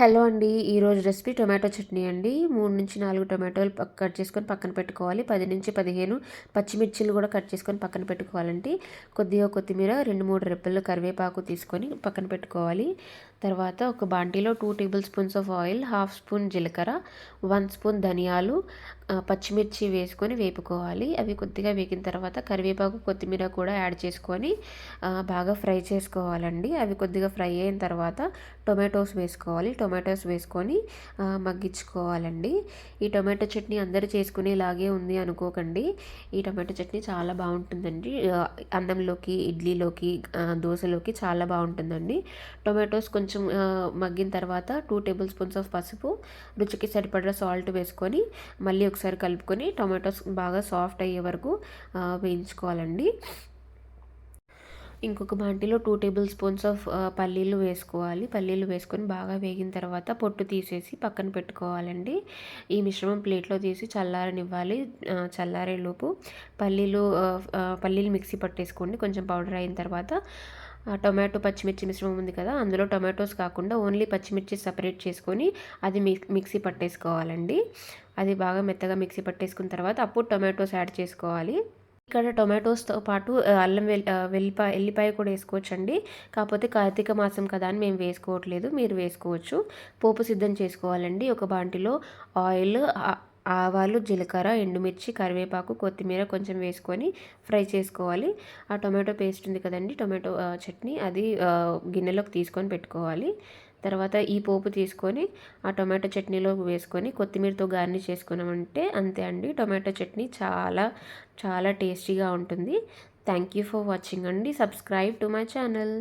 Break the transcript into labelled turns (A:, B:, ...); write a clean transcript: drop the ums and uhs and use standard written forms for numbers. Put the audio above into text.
A: Hello అండి. ఈరోజు recipe tomato chutney అండి. 3-4 టొమాటోలు కట్ చేసుకొని పక్కన పెట్టుకోవాలి. 10-15 పచ్చిమిర్చిలు కూడా కట్ చేసుకొని పక్కన పెట్టుకోవాలండి. కొద్దిగా కొత్తిమీర, 2-3 రెబ్బలు కరివేపాకు తీసుకొని పక్కన పెట్టుకోవాలి. తర్వాత ఒక బాండీలో 2 table spoons of oil, half spoon జీలకర్ర, 1 స్పూన్ ధనియాలు, పచ్చిమిర్చి వేసుకొని వేపుకోవాలి. అవి కొద్దిగా వేగిన తర్వాత కరివేపాకు, కొత్తిమీర కూడా యాడ్ చేసుకొని బాగా ఫ్రై చేసుకోవాలండి. అవి కొద్దిగా ఫ్రై అయిన తర్వాత టొమాటోస్ వేసుకోవాలి. టొమాటోస్ వేసుకొని మగ్గించుకోవాలండి. ఈ టొమాటో చట్నీ అందరూ చేసుకునేలాగే ఉంది అనుకోకండి. ఈ టొమాటో చట్నీ చాలా బాగుంటుందండి. అన్నంలోకి, ఇడ్లీలోకి, దోశలోకి చాలా బాగుంటుందండి. టొమాటోస్ కొంచెం మగ్గిన తర్వాత 2 టేబుల్ స్పూన్స్ ఆఫ్ పసుపు, రుచికి సరిపడా సాల్ట్ వేసుకొని మళ్ళీ ఒకసారి కలుపుకొని టొమాటోస్ బాగా సాఫ్ట్ అయ్యే వరకు వేయించుకోవాలండి. ఇంకొక బాండీలో 2 టేబుల్ స్పూన్స్ ఆఫ్ పల్లీలు వేసుకోవాలి. పల్లీలు వేసుకొని బాగా వేగిన తర్వాత పొట్టు తీసేసి పక్కన పెట్టుకోవాలండి. ఈ మిశ్రమం ప్లేట్లో తీసి చల్లారనివ్వాలి. చల్లారేలోపు పల్లీలు మిక్సీ పట్టేసుకోండి. కొంచెం పౌడర్ అయిన తర్వాత టొమాటో పచ్చిమిర్చి మిశ్రమం ఉంది కదా, అందులో టొమాటోస్ కాకుండా ఓన్లీ పచ్చిమిర్చి సపరేట్ చేసుకొని అది మిక్సీ పట్టేసుకోవాలండి. అది బాగా మెత్తగా మిక్సీ పట్టేసుకున్న తర్వాత అప్పుడు టొమాటోస్ యాడ్ చేసుకోవాలి. ఇక్కడ టొమాటోస్తో పాటు అల్లం ఎల్లిపాయ కూడా వేసుకోవచ్చండి. కాకపోతే కార్తీక మాసం కదా అని మేము వేసుకోవట్లేదు, మీరు వేసుకోవచ్చు. పోపు సిద్ధం చేసుకోవాలండి. ఒక బాంటిలో ఆయిల్, ఆవాలు, జీలకర్ర, ఎండుమిర్చి, కరివేపాకు, కొత్తిమీర కొంచెం వేసుకొని ఫ్రై చేసుకోవాలి. ఆ టొమాటో పేస్ట్ ఉంది కదండి, టొమాటో చట్నీ, అది గిన్నెలోకి తీసుకొని పెట్టుకోవాలి. తర్వాత ఈ పోపు తీసుకొని ఆ టొమాటో చట్నీలో వేసుకొని కొత్తిమీరతో గార్నిష్ చేసుకున్నామంటే అంతే అండి. టొమాటో చట్నీ చాలా చాలా టేస్టీగా ఉంటుంది. థ్యాంక్ యూ ఫర్ వాచింగ్ అండి. Subscribe to my channel.